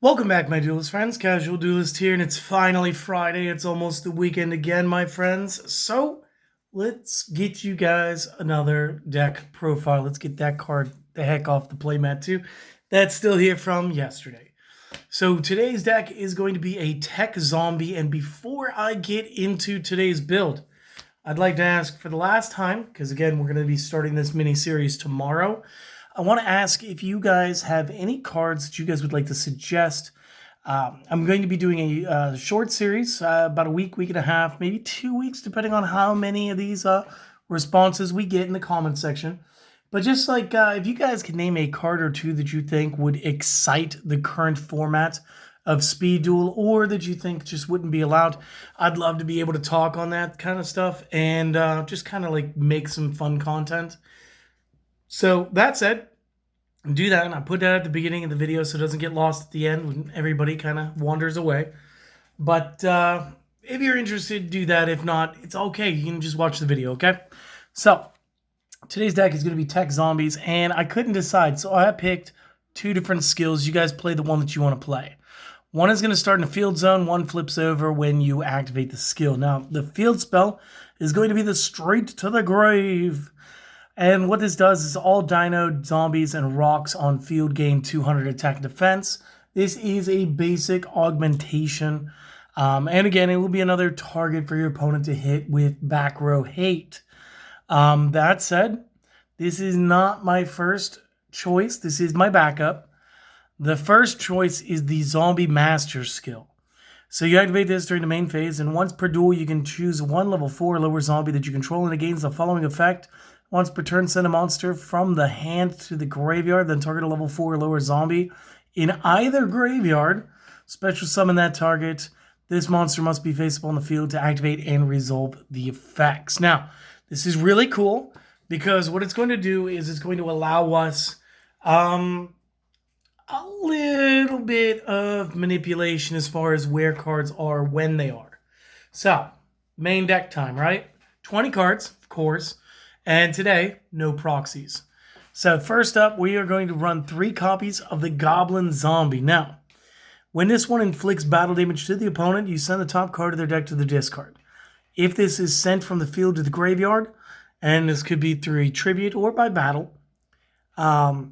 Welcome back, my Duelist friends. Casual Duelist here, and it's finally Friday. It's almost the weekend again, my friends. So, let's get you guys another deck profile. Let's get that card the heck off the playmat, too. That's still here from yesterday. So, today's deck is going to be a Tech Zombie, and before I get into today's build, I'd like to ask for the last time, because again, we're going to be starting this mini-series tomorrow. I want to ask if you guys have any cards that you guys would like to suggest. I'm going to be doing a short series, about a week, week and a half, maybe 2 weeks, depending on how many of these responses we get in the comment section. But just like, if you guys could name a card or two that you think would excite the current format of Speed Duel, or that you think just wouldn't be allowed, I'd love to be able to talk on that kind of stuff and just kind of like make some fun content. So that said, do that, and I put that at the beginning of the video so it doesn't get lost at the end when everybody kind of wanders away. But if you're interested, do that. If not, it's okay. You can just watch the video, okay? So today's deck is going to be Tech Zombies, and I couldn't decide, so I picked two different skills. You guys play the one that you want to play. One is going to start in a field zone. One flips over when you activate the skill. Now, the field spell is going to be the Straight to the Grave. And what this does is all dino, zombies, and rocks on field gain 200 attack and defense. This is a basic augmentation. And again, it will be another target for your opponent to hit with back row hate. That said, this is not my first choice. This is my backup. The first choice is the Zombie Master skill. So you activate this during the main phase, and once per duel, you can choose one level 4 or lower zombie that you control, and it gains the following effect. Once per turn, send a monster from the hand to the graveyard, then target a level 4 or lower zombie in either graveyard. Special summon that target. This monster must be faceable on the field to activate and resolve the effects. Now, this is really cool because what it's going to do is it's going to allow us a little bit of manipulation as far as where cards are when they are. So, main deck time, right? 20 cards, of course. And today, no proxies. So first up, we are going to run 3 copies of the Goblin Zombie. Now, when this one inflicts battle damage to the opponent, you send the top card of their deck to the discard. If this is sent from the field to the graveyard, and this could be through a tribute or by battle, add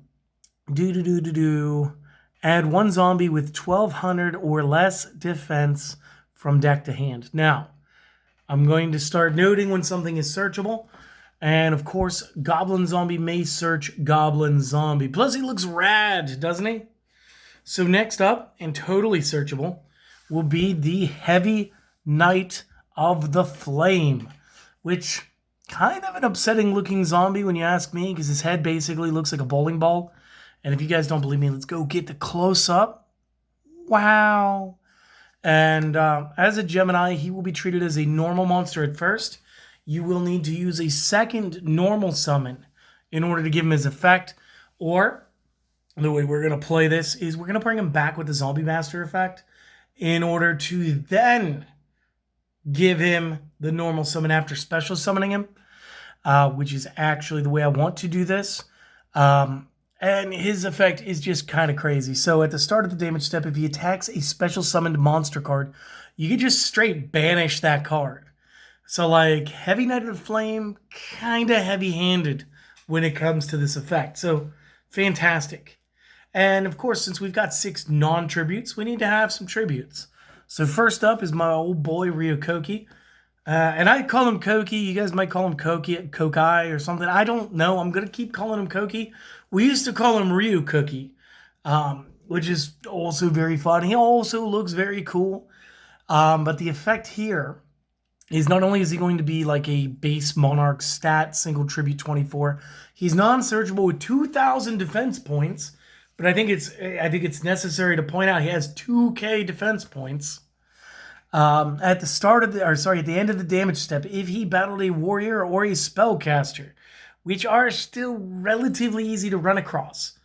1 zombie with 1200 or less defense from deck to hand. Now, I'm going to start noting when something is searchable. And of course, Goblin Zombie may search Goblin Zombie. Plus, he looks rad, doesn't he? So next up, and totally searchable, will be the Heavy Knight of the Flame, which kind of an upsetting looking zombie when you ask me, because his head basically looks like a bowling ball. And if you guys don't believe me, let's go get the close up. Wow. And as a Gemini, he will be treated as a normal monster at first. You will need to use a second normal summon in order to give him his effect. Or, the way we're going to play this is we're going to bring him back with the Zombie Master effect in order to then give him the normal summon after special summoning him, which is actually the way I want to do this. And his effect is just kind of crazy. So at the start of the damage step, if he attacks a special summoned monster card, you can just straight banish that card. So, like, Heavy Knight of the Flame, kind of heavy-handed when it comes to this effect. So, fantastic. And, of course, since we've got 6 non-tributes, we need to have some tributes. So, first up is my old boy, Ryokoki. And I call him Koki. You guys might call him Kokai or something. I don't know. I'm going to keep calling him Koki. We used to call him Ryokoki, which is also very fun. He also looks very cool. But the effect here is not only is he going to be like a base Monarch stat, single tribute 24, he's non-searchable with 2,000 defense points, but I think it's necessary to point out he has 2k defense points. At the end of the damage step, if he battled a warrior or a spellcaster, which are still relatively easy to run across,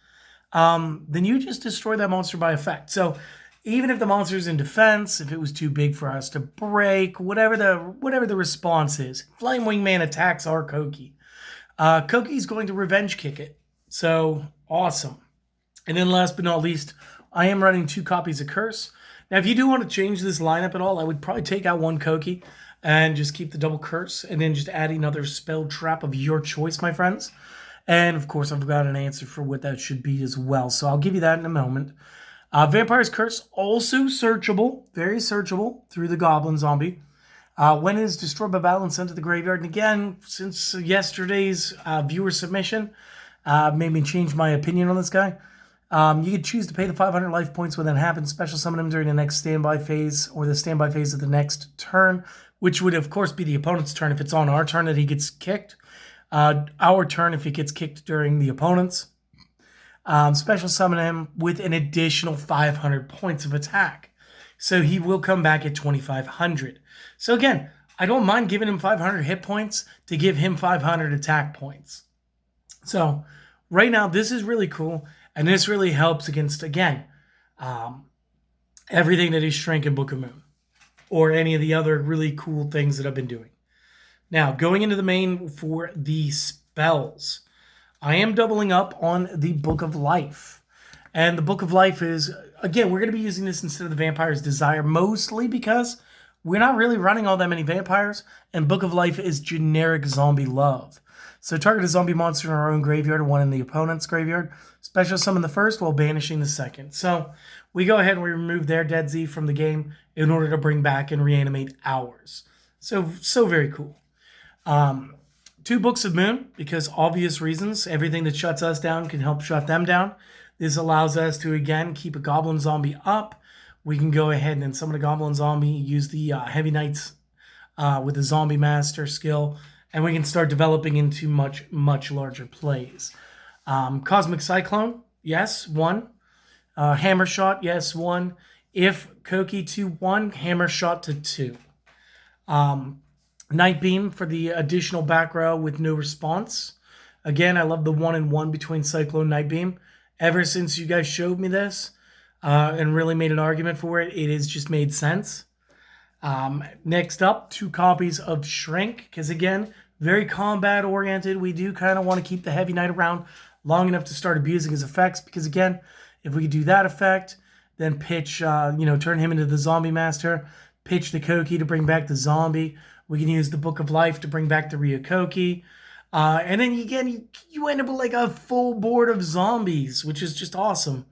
then you just destroy that monster by effect. So even if the monster's in defense, if it was too big for us to break, whatever the response is, Flame Wingman attacks our Koki. Koki's going to revenge kick it. So awesome. And then last but not least, I am running 2 copies of Curse. Now, if you do want to change this lineup at all, I would probably take out 1 Koki and just keep the double Curse, and then just add another spell trap of your choice, my friends. And, of course, I've got an answer for what that should be as well, so I'll give you that in a moment. Vampire's Curse, also searchable, very searchable, through the Goblin Zombie. When it is destroyed by battle and sent to the graveyard, and again, since yesterday's viewer submission made me change my opinion on this guy, you could choose to pay the 500 life points when that happens, special summon him during the next standby phase, or the standby phase of the next turn, which would, of course, be the opponent's turn if it's on our turn that he gets kicked. Our turn if he gets kicked during the opponent's. Special summon him with an additional 500 points of attack. So he will come back at 2,500. So again, I don't mind giving him 500 hit points to give him 500 attack points. So right now, this is really cool. And this really helps against, again, everything that is Shrink and Book of Moon. Or any of the other really cool things that I've been doing. Now, going into the main for the spells. I am doubling up on the Book of Life. And the Book of Life is, again, we're going to be using this instead of the Vampire's Desire, mostly because we're not really running all that many vampires, and Book of Life is generic zombie love. So target a zombie monster in our own graveyard or one in the opponent's graveyard. Special summon the first while banishing the second. So we go ahead and we remove their Dead Z from the game in order to bring back and reanimate ours. So very cool. 2 Books of Moon, because obvious reasons. Everything that shuts us down can help shut them down. This allows us to, again, keep a Goblin Zombie up. We can go ahead and summon a Goblin Zombie, use the Heavy Knights with the Zombie Master skill, and we can start developing into much larger plays. Cosmic Cyclone, yes, 1. Hammer Shot, yes, 1. If Koki to 1, Hammer Shot to 2. Night Beam for the additional back row with no response. Again, I love the 1-in-1 between Cyclone and Night Beam. Ever since you guys showed me this and really made an argument for it, it has just made sense. Next up, 2 copies of Shrink, because again, very combat oriented. We do kind of want to keep the Heavy Knight around long enough to start abusing his effects, because again, if we do that effect, then pitch, turn him into the Zombie Master, pitch the Koki to bring back the zombie. We can use the Book of Life to bring back the Ryokoki. And then again, you end up with like a full board of zombies, which is just awesome.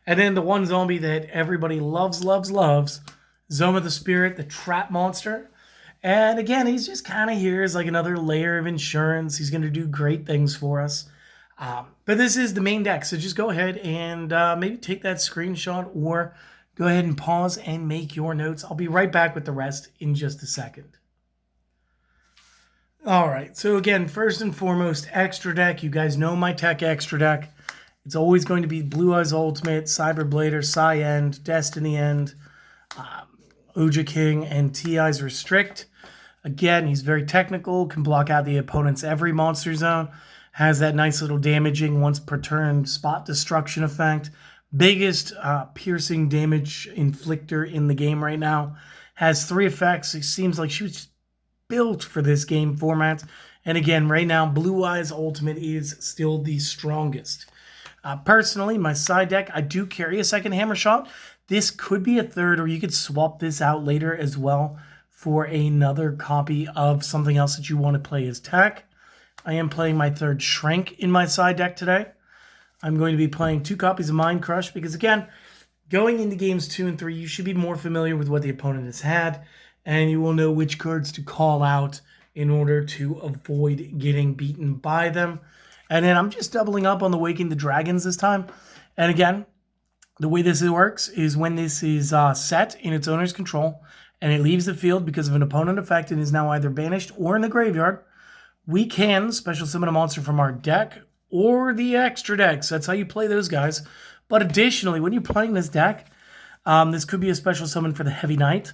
And then the one zombie that everybody loves, Zoma the Spirit, the trap monster. And again, he's just kind of here as like another layer of insurance. He's going to do great things for us. But this is the main deck, so just go ahead and maybe take that screenshot or go ahead and pause and make your notes. I'll be right back with the rest in just a second. All right, so again, first and foremost, extra deck. You guys know my tech extra deck. It's always going to be Blue Eyes Ultimate, Cyberblader, Psy End, Destiny End, Uja King, and TI's Restrict. Again, he's very technical, can block out the opponent's every monster zone, has that nice little damaging once per turn spot destruction effect. Biggest piercing damage inflictor in the game right now. Has 3 effects. It seems like she was just built for this game format. And again, right now, Blue Eyes Ultimate is still the strongest. Personally, my side deck, I do carry a second Hammer Shot. This could be a third, or you could swap this out later as well for another copy of something else that you want to play as tech. I am playing my third Shrink in my side deck today. I'm going to be playing 2 copies of Mind Crush because, again, going into games 2 and 3, you should be more familiar with what the opponent has had, and you will know which cards to call out in order to avoid getting beaten by them. And then I'm just doubling up on the Waking the Dragons this time. And again, the way this works is when this is set in its owner's control and it leaves the field because of an opponent effect and is now either banished or in the graveyard, we can special summon a monster from our deck or the extra decks. That's how you play those guys. But additionally, when you're playing this deck, this could be a special summon for the Heavy Knight,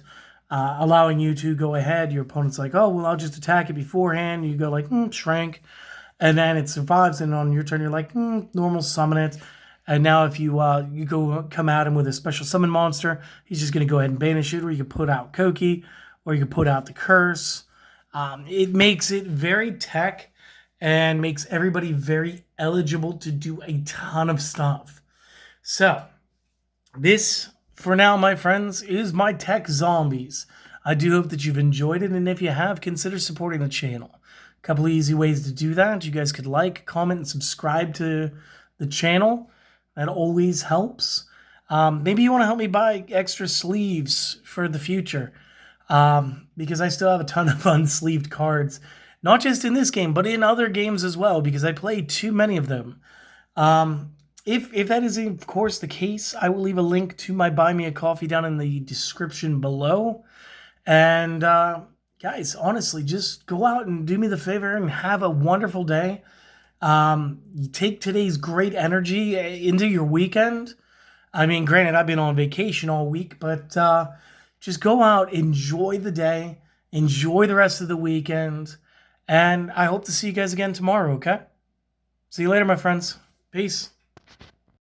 allowing you to go ahead. Your opponent's like, oh, well, I'll just attack it beforehand. You go like, Shrink. And then it survives, and on your turn, you're like, normal summon it. And now if you come at him with a special summon monster, he's just going to go ahead and banish it, or you can put out Koki, or you can put out the Curse. It makes it very tech and makes everybody very eligible to do a ton of stuff. So, This, for now, my friends, is my tech zombies. I do hope that you've enjoyed it, and if you have, consider supporting the channel. A couple of easy ways to do that. You guys could like, comment, and subscribe to the channel. That always helps. Maybe you want to help me buy extra sleeves for the future, because I still have a ton of unsleeved cards, not just in this game, but in other games as well, because I play too many of them. If that is, of course, the case, I will leave a link to my Buy Me a Coffee down in the description below. And guys, honestly, just go out and do me the favor and have a wonderful day. You take today's great energy into your weekend. I mean, granted, I've been on vacation all week, but just go out, enjoy the day, enjoy the rest of the weekend, and I hope to see you guys again tomorrow, okay? See you later, my friends. Peace.